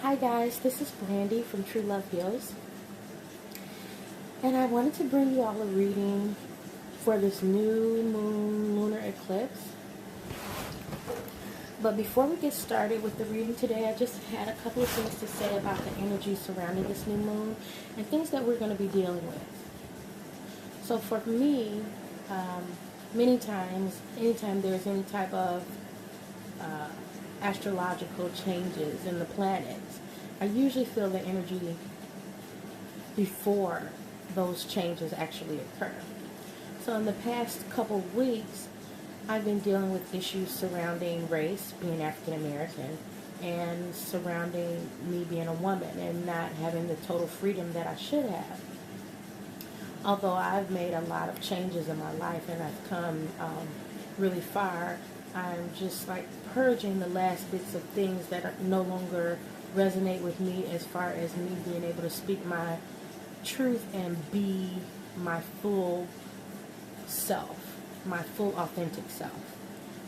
Hi guys, this is Brandi from True Love Heals, and I wanted to bring you all a reading for this new moon lunar eclipse. But before we get started with the reading today, I just had a couple of things to say about the energy surrounding this new moon and things that we're going to be dealing with. So for me, many times, anytime there's any type of astrological changes in the planets, I usually feel the energy before those changes actually occur. So in the past couple weeks, I've been dealing with issues surrounding race, being African American, and surrounding me being a woman and not having the total freedom that I should have. Although I've made a lot of changes in my life and I've come really far, I'm just like purging the last bits of things that no longer resonate with me, as far as me being able to speak my truth and be my full self, my full authentic self.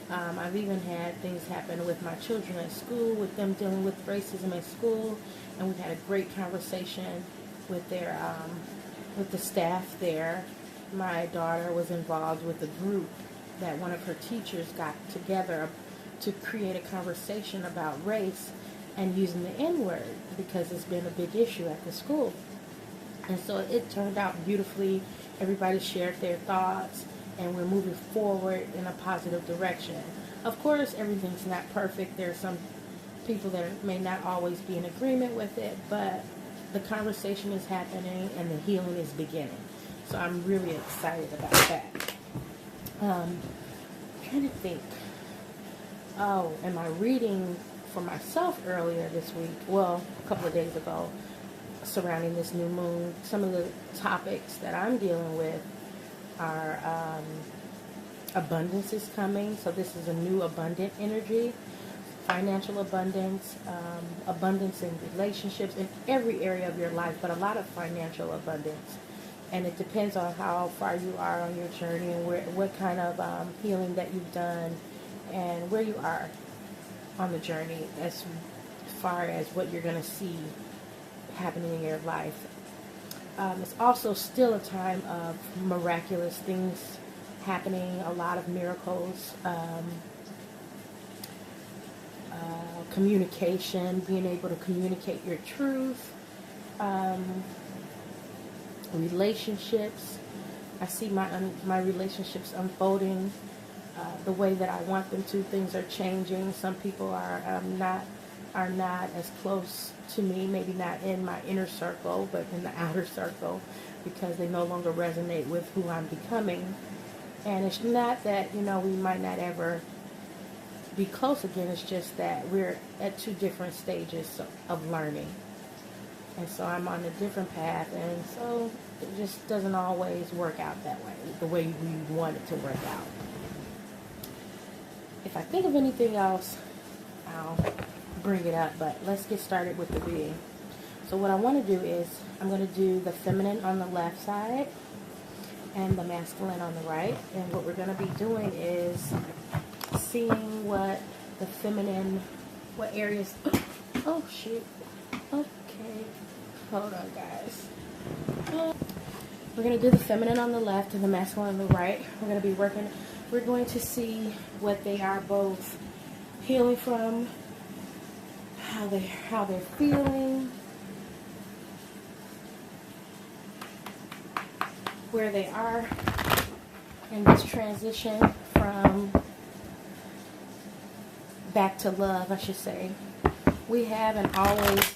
I've even had things happen with my children at school, with them dealing with racism at school, and we've had a great conversation with their with the staff there. My daughter was involved with a group that one of her teachers got together to create a conversation about race and using the N-word, because it's been a big issue at the school. And so it turned out beautifully. Everybody shared their thoughts, and we're moving forward in a positive direction. Of course, everything's not perfect. There are some people that may not always be in agreement with it, but the conversation is happening and the healing is beginning. So I'm really excited about that. I'm trying to think. Oh, and my reading for myself earlier this week, well, a couple of days ago, surrounding this new moon, some of the topics that I'm dealing with are abundance is coming. So this is a new abundant energy, financial abundance, abundance in relationships, in every area of your life, but a lot of financial abundance. And it depends on how far you are on your journey and what kind of healing that you've done and where you are on the journey as far as what you're going to see happening in your life. It's also still a time of miraculous things happening, a lot of miracles, communication, being able to communicate your truth, relationships. I see my relationships unfolding the way that I want them to. Things are changing. Some people are not as close to me, maybe not in my inner circle, but in the outer circle, because they no longer resonate with who I'm becoming. And it's not that, we might not ever be close again. It's just that we're at two different stages of learning. And so I'm on a different path, and so it just doesn't always work out that way, the way we want it to work out. If I think of anything else, I'll bring it up, but let's get started with the reading. So what I want to do is, I'm going to do the feminine on the left side and the masculine on the right. And what we're going to be doing is seeing what the feminine, what areas, oh shoot, okay, hold on guys. We're going to do the feminine on the left and the masculine on the right. We're going to see what they are both healing from, how they're feeling, where they are in this transition from back to love, I should say. We have and always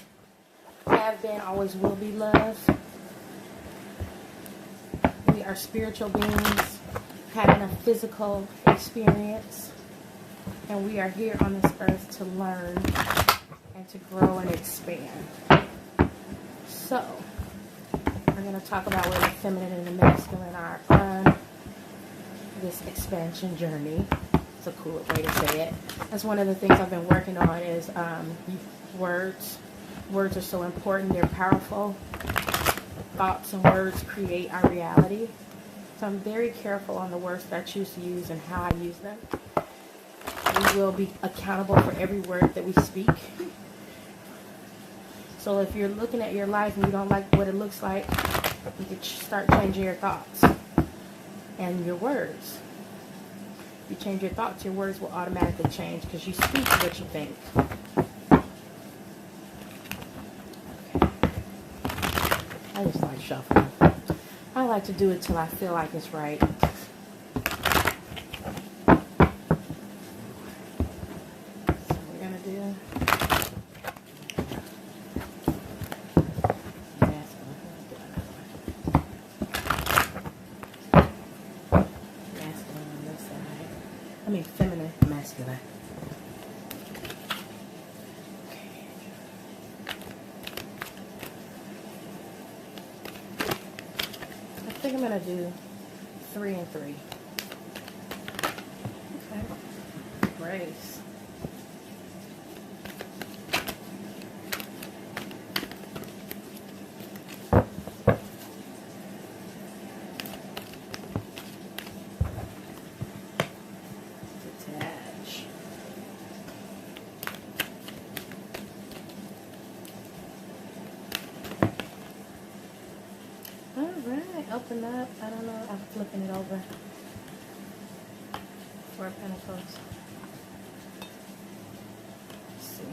have been, always will be love. We are spiritual beings having a physical experience, and we are here on this earth to learn and to grow and expand. So we're going to talk about where the feminine and the masculine are on this expansion journey. It's a cool way to say it. That's one of the things I've been working on is words. Words are so important. They're powerful. Thoughts and words create our reality. So I'm very careful on the words that I choose to use and how I use them. We will be accountable for every word that we speak. So if you're looking at your life and you don't like what it looks like, you can start changing your thoughts and your words. If you change your thoughts, your words will automatically change because you speak what you think. Okay. I just like shuffling. I like to do it till I feel like it's right. So we're going to do masculine on this side. I mean feminine, masculine. I think I'm going to do 3 and 3. Okay. Grace. Detach. Alright, open up. I don't know, I'm flipping it over. 4 of Pentacles. Let's see.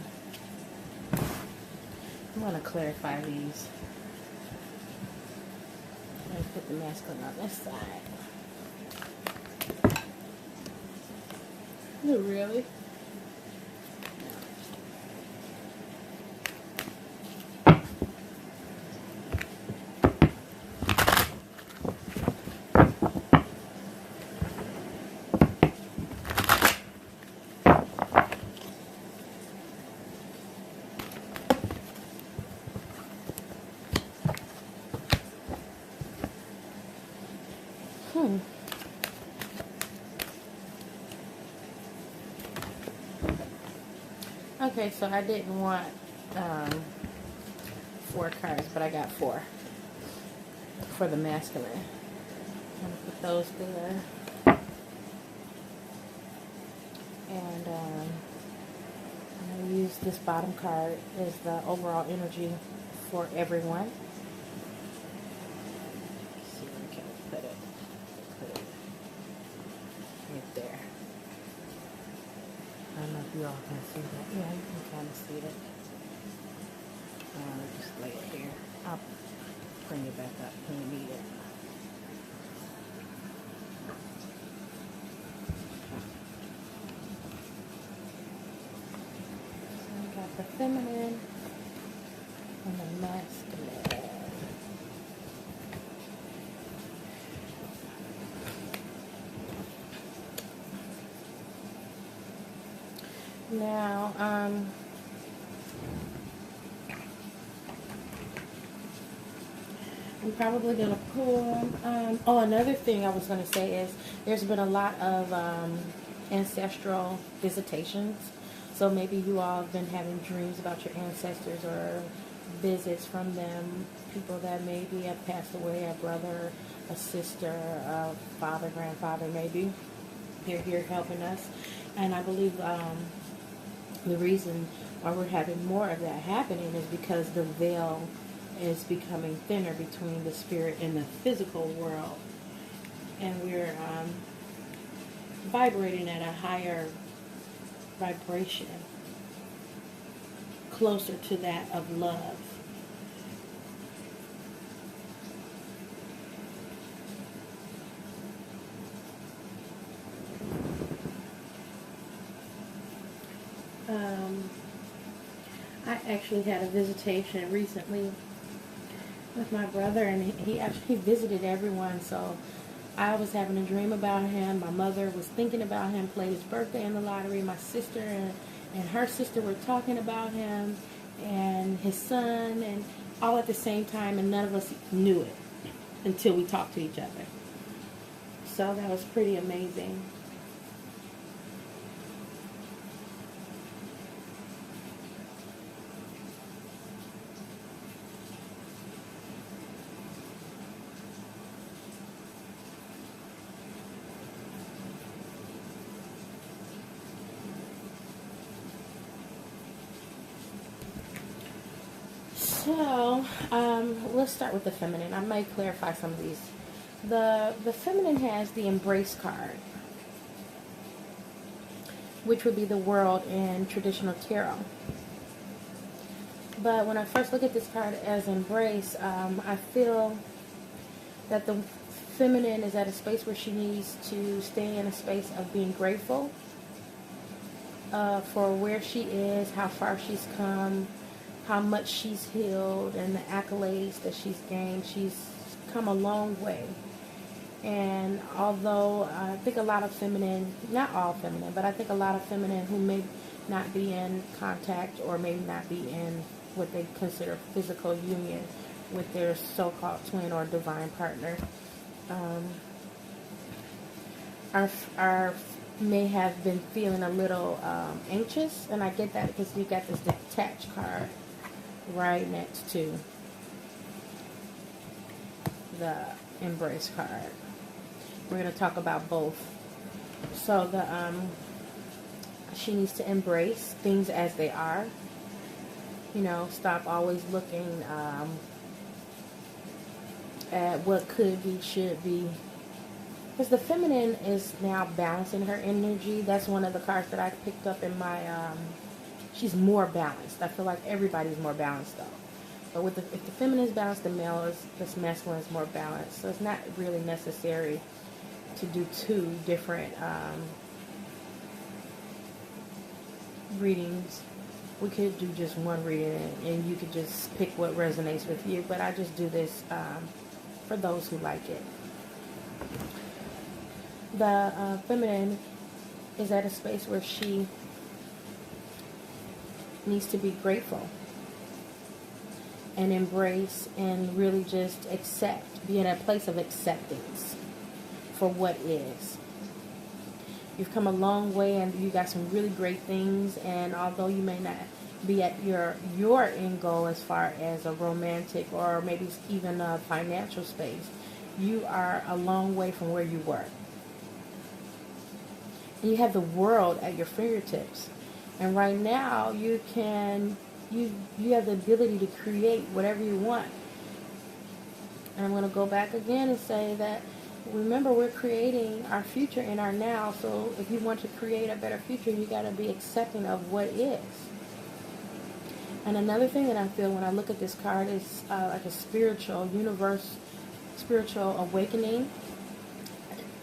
I'm going to clarify these. I'm going to put the masculine on this side. Oh, really? Okay, so I didn't want 4 cards, but I got 4 for the masculine. I'm going to put those there. And I'm going to use this bottom card as the overall energy for everyone. Let's see where can I put it. Put it right there. I don't know if you all can see that. Yeah, you can kind of see it. Just lay it here. I'll bring it back up when you need it. So I got the feminine and the masculine. Now, I'm probably going to pull, oh, another thing I was going to say is there's been a lot of ancestral visitations. So maybe you all have been having dreams about your ancestors or visits from them, people that maybe have passed away, a brother, a sister, a father, grandfather maybe. They're here helping us. And I believe the reason why we're having more of that happening is because the veil is becoming thinner between the spirit and the physical world. And we're vibrating at a higher vibration, closer to that of love. I actually had a visitation recently with my brother, and he actually visited everyone. So I was having a dream about him. My mother was thinking about him, played his birthday in the lottery. My sister and her sister were talking about him and his son, and all at the same time, and none of us knew it until we talked to each other. So that was pretty amazing. So, let's start with the feminine. I might clarify some of these. The feminine has the embrace card, which would be the world in traditional tarot. But when I first look at this card as embrace, I feel that the feminine is at a space where she needs to stay in a space of being grateful for where she is, how far she's come, how much she's healed, and the accolades that she's gained. She's come a long way. And although I think a lot of feminine, not all feminine, but I think a lot of feminine who may not be in contact or maybe not be in what they consider physical union with their so-called twin or divine partner, are may have been feeling a little anxious. And I get that because you got this detached card right next to the embrace card. We're going to talk about both. So she needs to embrace things as they are. You know, stop always looking at what could be, should be. Because the feminine is now balancing her energy. That's one of the cards that I picked up in my, she's more balanced. I feel like everybody's more balanced though. But with if the feminine is balanced, the masculine is more balanced. So it's not really necessary to do two different readings. We could do just one reading and you could just pick what resonates with you. But I just do this for those who like it. The feminine is at a space where she needs to be grateful and embrace and really just accept, be in a place of acceptance for what is. You've come a long way and you got some really great things, and although you may not be at your end goal as far as a romantic or maybe even a financial space, you are a long way from where you were. And you have the world at your fingertips. And right now you have the ability to create whatever you want. And I'm going to go back again and say that, remember, we're creating our future in our now. So if you want to create a better future, you got to be accepting of what is. And another thing that I feel when I look at this card is like a spiritual awakening.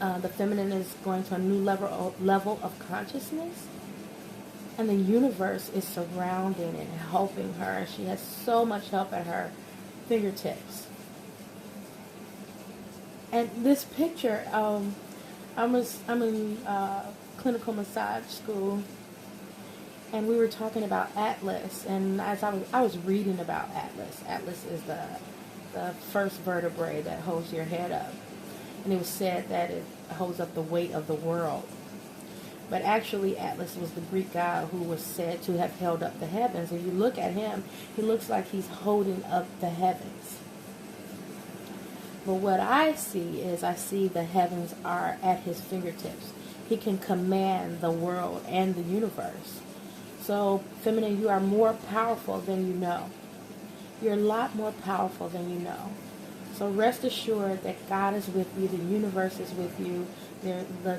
The feminine is going to a new level of consciousness. And the universe is surrounding and helping her. She has so much help at her fingertips. And this picture, I'm in clinical massage school, and we were talking about Atlas. And as I was reading about Atlas. Atlas is the first vertebrae that holds your head up, and it was said that it holds up the weight of the world. But actually, Atlas was the Greek god who was said to have held up the heavens. If you look at him, he looks like he's holding up the heavens. But what I see is the heavens are at his fingertips. He can command the world and the universe. So, feminine, you are more powerful than you know. You're a lot more powerful than you know. So rest assured that God is with you. The universe is with you.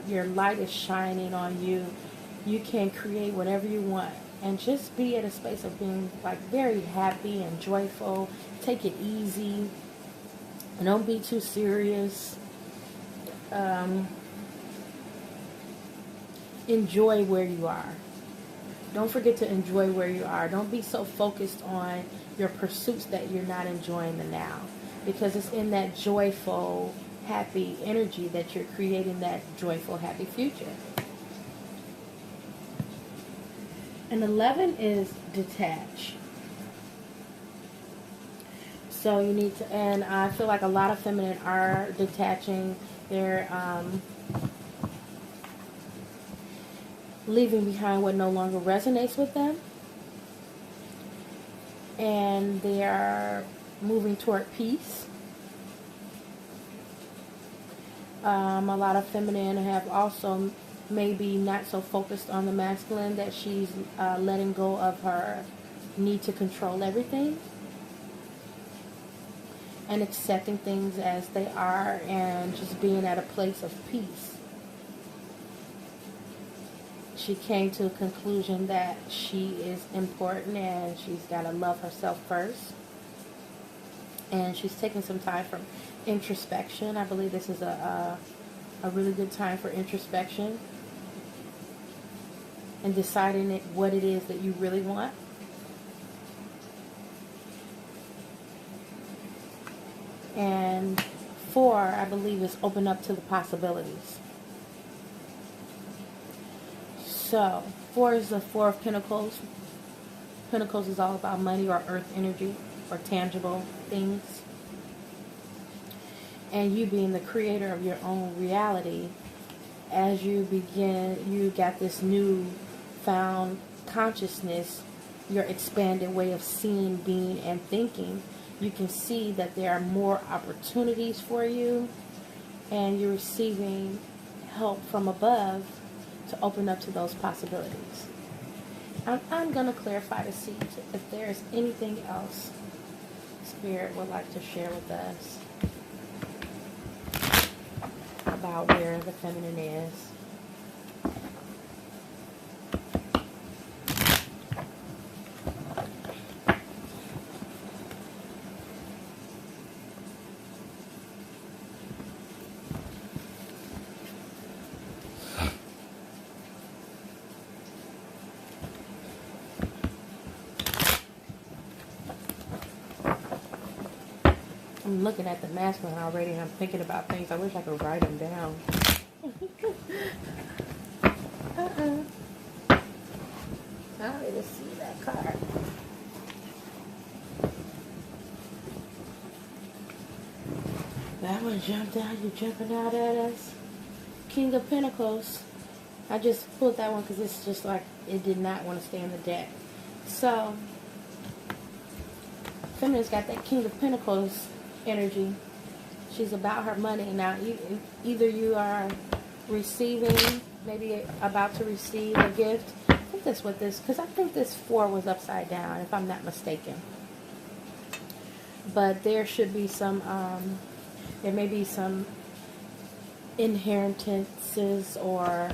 Your light is shining on you. You can create whatever you want. And just be at a space of being like very happy and joyful. Take it easy. Don't be too serious. Enjoy where you are. Don't forget to enjoy where you are. Don't be so focused on your pursuits that you're not enjoying the now. Because it's in that joyful, happy energy that you're creating that joyful, happy future. And 11 is detach. So you need to, and I feel like a lot of feminine are detaching. They're leaving behind what no longer resonates with them. And they are moving toward peace. A lot of feminine have also maybe not so focused on the masculine, that she's letting go of her need to control everything. and accepting things as they are and just being at a place of peace. She came to a conclusion that she is important and she's got to love herself first. And she's taking some time for introspection. I believe this is a really good time for introspection and deciding what it is that you really want. And 4, I believe, is open up to the possibilities. So 4 is the 4 of Pentacles. Pentacles is all about money or earth energy or tangible things. And you being the creator of your own reality, as you got this new found consciousness, your expanded way of seeing, being, and thinking. You can see that there are more opportunities for you, and you're receiving help from above to open up to those possibilities. I'm going to clarify to see if there's anything else Spirit would like to share with us about where the feminine is. I'm looking at the masculine already and I'm thinking about things. I wish I could write them down. I don't even see that card. That one jumped out. You jumping out at us. King of Pentacles. I just pulled that one because it's just like it did not want to stay in the deck. So, Feminine's got that King of Pentacles energy. She's about her money. Now, either you are receiving, maybe about to receive a gift. I think that's what this, because I think this 4 was upside down, if I'm not mistaken. But there should be some, there may be some inheritances or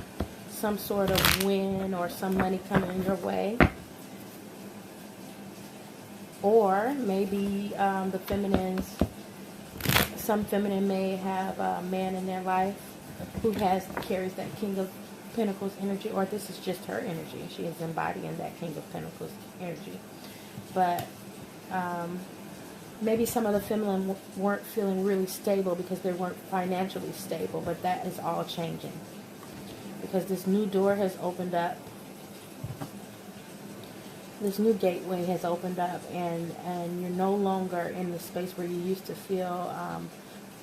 some sort of win or some money coming your way. Or maybe the feminines, some feminine may have a man in their life who carries that King of Pentacles energy, or this is just her energy. She is embodying that King of Pentacles energy. But maybe some of the feminine weren't feeling really stable because they weren't financially stable, but that is all changing. Because this new door has opened up. This new gateway has opened up, and you're no longer in the space where you used to feel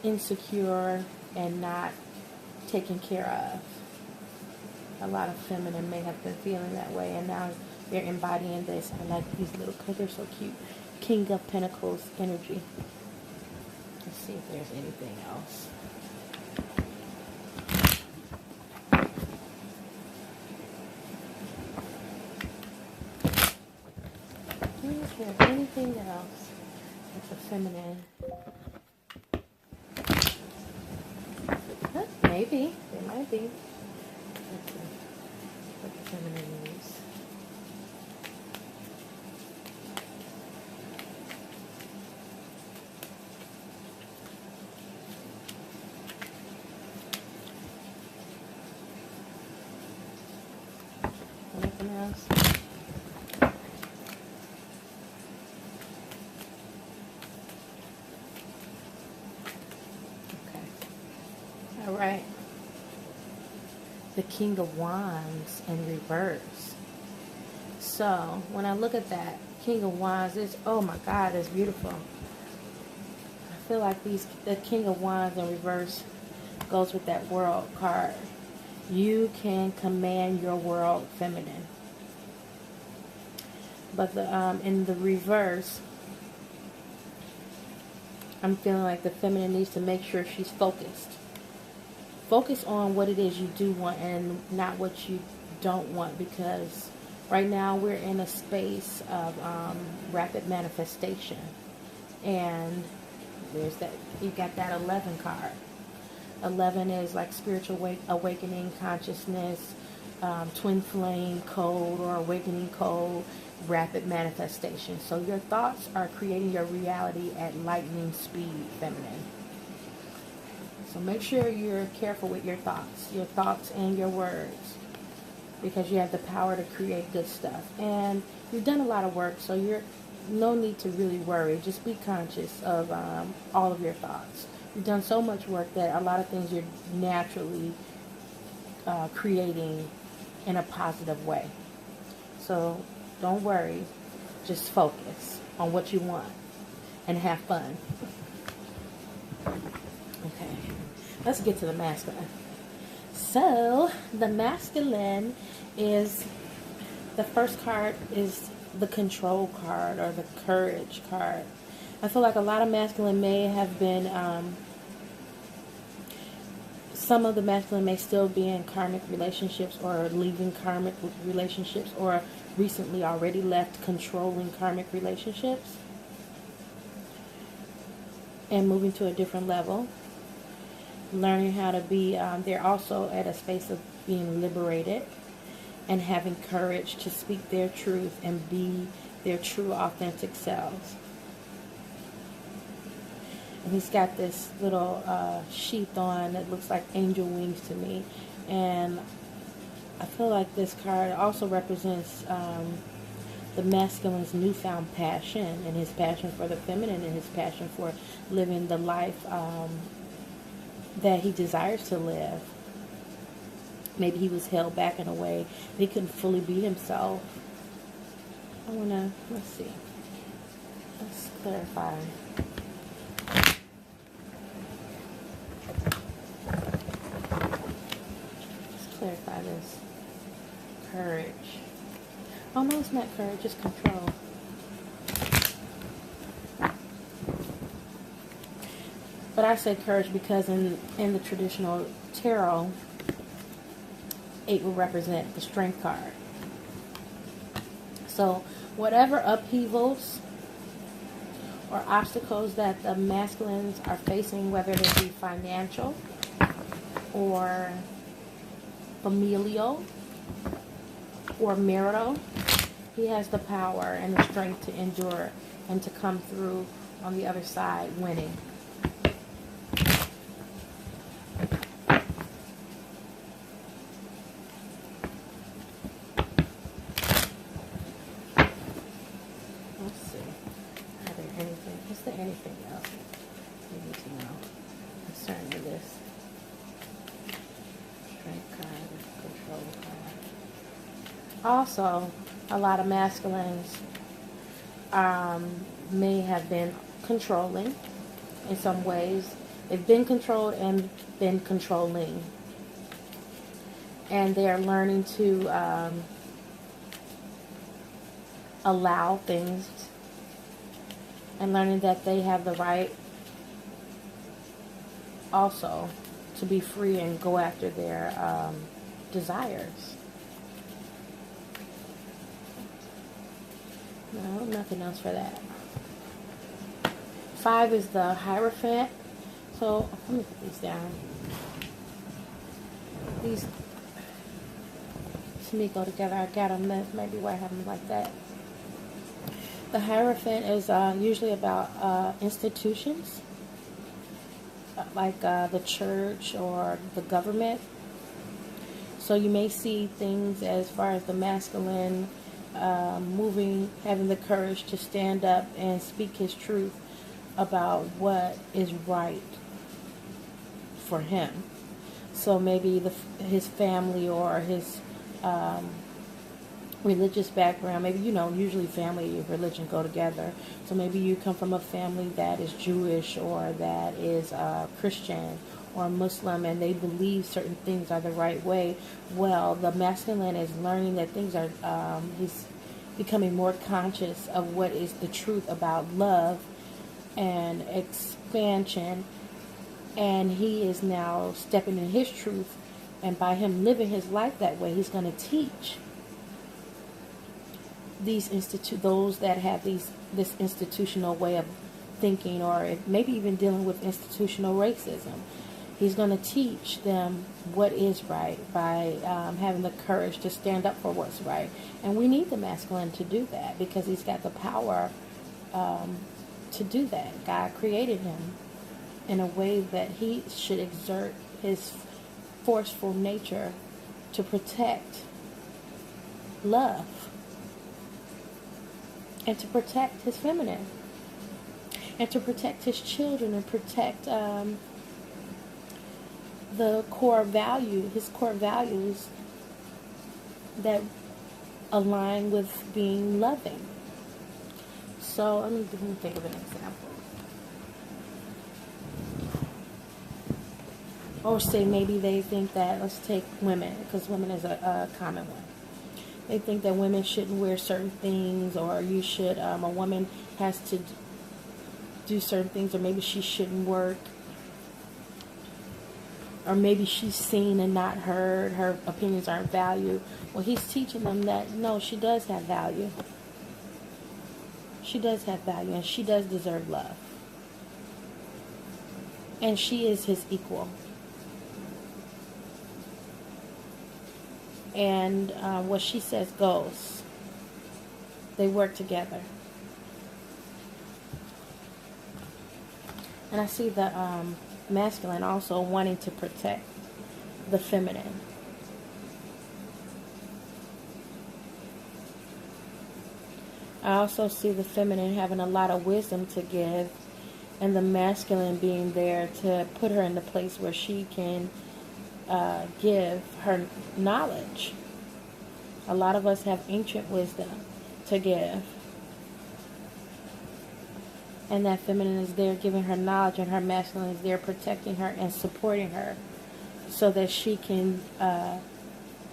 insecure and not taken care of. A lot of feminine may have been feeling that way, and now they're embodying this. I like these little, because they're so cute. King of Pentacles energy. Let's see if there's anything else. Is there anything else that's a feminine? Huh, maybe. There might be. Let's see what the feminine is. Anything else? All right. The King of Wands in reverse. So, when I look at that King of Wands, it's, oh my God, it's beautiful. I feel like the King of Wands in reverse goes with that World card. You can command your world, feminine. But in the reverse, I'm feeling like the feminine needs to make sure she's focused. Focus on what it is you do want and not what you don't want, because right now we're in a space of rapid manifestation, and There's that, you got that 11 card. 11 is like spiritual awakening, consciousness, twin flame code or awakening code, rapid manifestation. So your thoughts are creating your reality at lightning speed, feminine. So make sure you're careful with your thoughts and your words, because you have the power to create good stuff. And you've done a lot of work, so you're no need to really worry. Just be conscious of all of your thoughts. You've done so much work that a lot of things you're naturally creating in a positive way. So don't worry. Just focus on what you want and have fun. Okay, let's get to the masculine. So the masculine is, the first card is the control card or the courage card. I feel like a lot of masculine may have been, some of the masculine may still be in karmic relationships or leaving karmic relationships, or recently already left controlling karmic relationships and moving to a different level. Learning how to be, they're also at a space of being liberated and having courage to speak their truth and be their true authentic selves. And he's got this little sheath on that looks like angel wings to me. And I feel like this card also represents the masculine's newfound passion, and his passion for the feminine, and his passion for living the life that he desires to live. Maybe he was held back in a way that he couldn't fully be himself. Let's see. Let's clarify. Let's clarify this. Courage. Oh no, it's not courage, it's control. But I say courage because in the traditional tarot, 8 will represent the strength card. So whatever upheavals or obstacles that the masculines are facing, whether they be financial or familial or marital, he has the power and the strength to endure and to come through on the other side winning. Anything else you need to know concerning this strength card, control card? Also, a lot of masculines may have been controlling in some ways. They've been controlled and been controlling, and they are learning to allow things, and learning that they have the right also to be free and go after their desires. No, nothing else for that. 5 is the Hierophant. So let me put these down. These to me go together. I got them. That's maybe why I have them like that. The Hierophant is usually about institutions, like the church or the government. So you may see things as far as the masculine moving, having the courage to stand up and speak his truth about what is right for him. So maybe his family or his religious background, maybe, usually family and religion go together. So maybe you come from a family that is Jewish or that is Christian or Muslim, and they believe certain things are the right way. Well, the masculine is learning that things are, he's becoming more conscious of what is the truth about love and expansion, and he is now stepping in his truth, and by him living his life that way, he's going to teach these those that have this institutional way of thinking, or maybe even dealing with institutional racism. He's going to teach them what is right by having the courage to stand up for what's right. And we need the masculine to do that because he's got the power to do that. God created him in a way that he should exert his forceful nature to protect love and to protect his feminine and to protect his children and protect the core value, his core values that align with being loving. So let me think of an example. Or say maybe they think that, let's take women, because women is a common one. They think that women shouldn't wear certain things, or you should, a woman has to do certain things, or maybe she shouldn't work. Or maybe she's seen and not heard, her opinions aren't valued. Well, he's teaching them that, no, she does have value. She does have value, and she does deserve love. And she is his equal. And what she says goes. They work together. And I see the masculine also wanting to protect the feminine. I also see the feminine having a lot of wisdom to give, and the masculine being there to put her in the place where she can give her knowledge. A lot of us have ancient wisdom to give. And that feminine is there giving her knowledge, and her masculine is there protecting her and supporting her so that she can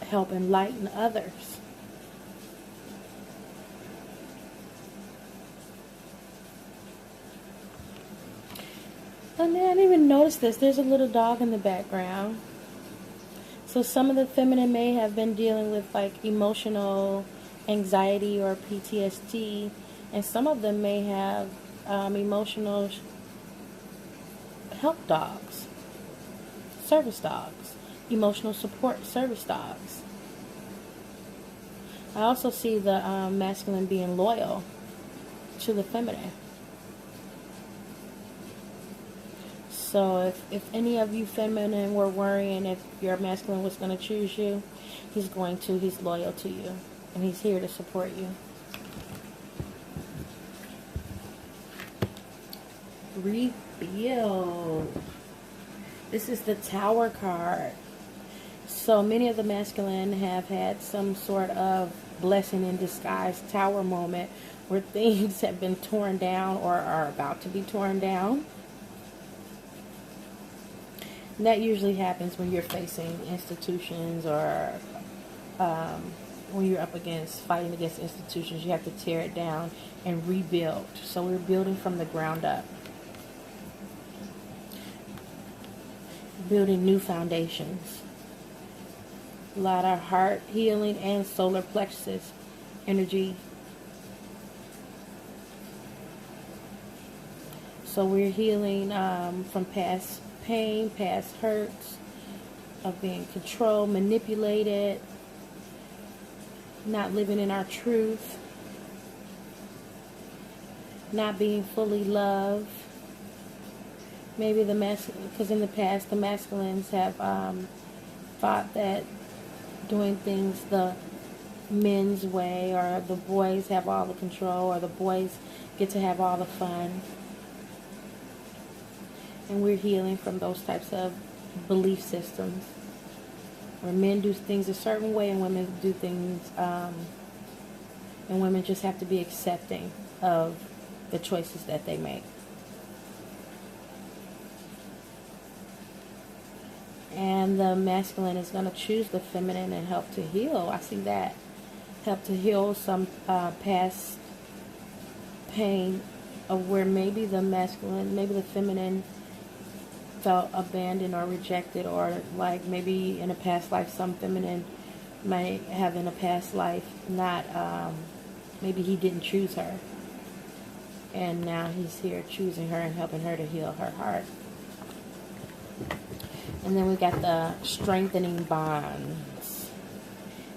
help enlighten others. And I didn't even notice this. There's a little dog in the background. So some of the feminine may have been dealing with like emotional anxiety or PTSD, and some of them may have emotional help dogs, service dogs, emotional support service dogs. I also see the masculine being loyal to the feminine. So if any of you feminine were worrying if your masculine was going to choose you, he's going to. He's loyal to you, and he's here to support you. Reveal. This is the Tower card. So many of the masculine have had some sort of blessing in disguise Tower moment where things have been torn down or are about to be torn down. And that usually happens when you're facing institutions or when you're up against fighting against institutions. You have to tear it down and rebuild. So we're building from the ground up. Building new foundations. A lot of heart healing and solar plexus energy. So we're healing from past pain, past hurts, of being controlled, manipulated, not living in our truth, not being fully loved. Maybe the masculine, because in the past the masculines have thought that doing things the men's way, or the boys have all the control, or the boys get to have all the fun. And we're healing from those types of belief systems where men do things a certain way and women do things, and women just have to be accepting of the choices that they make. And the masculine is going to choose the feminine and help to heal. I see that. Help to heal some past pain of where maybe the masculine, maybe the feminine felt abandoned or rejected, or like maybe in a past life some feminine might have in a past life not, maybe he didn't choose her. And now he's here choosing her and helping her to heal her heart. And then we got the strengthening bonds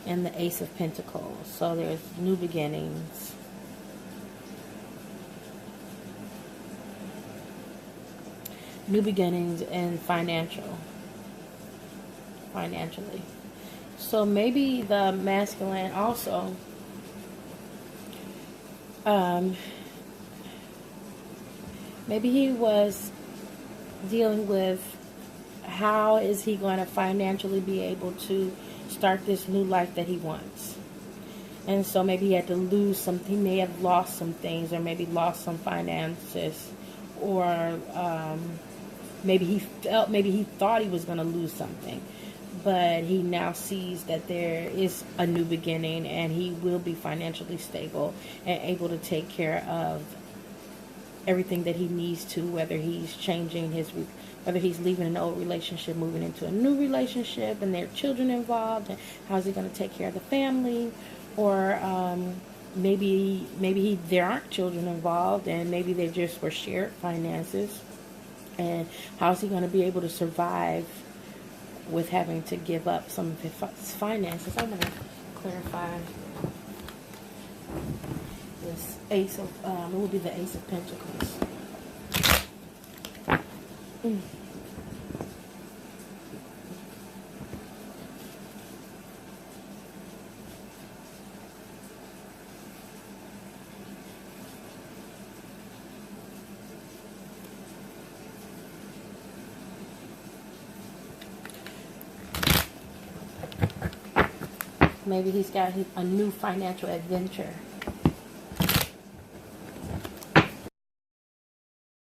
and the Ace of Pentacles. So there's new beginnings. New beginnings and financially. So maybe the masculine also maybe he was dealing with how is he going to financially be able to start this new life that he wants. And so maybe he had to lose something. He may have lost some things, or maybe lost some finances, or maybe he thought he was going to lose something, but he now sees that there is a new beginning, and he will be financially stable and able to take care of everything that he needs to, whether he's whether he's leaving an old relationship, moving into a new relationship, and there are children involved, and how's he going to take care of the family, or maybe there aren't children involved, and maybe they just were shared finances, and how's he going to be able to survive with having to give up some of his finances. I'm going to clarify this Ace of, it will be the Ace of Pentacles. Maybe he's got a new financial adventure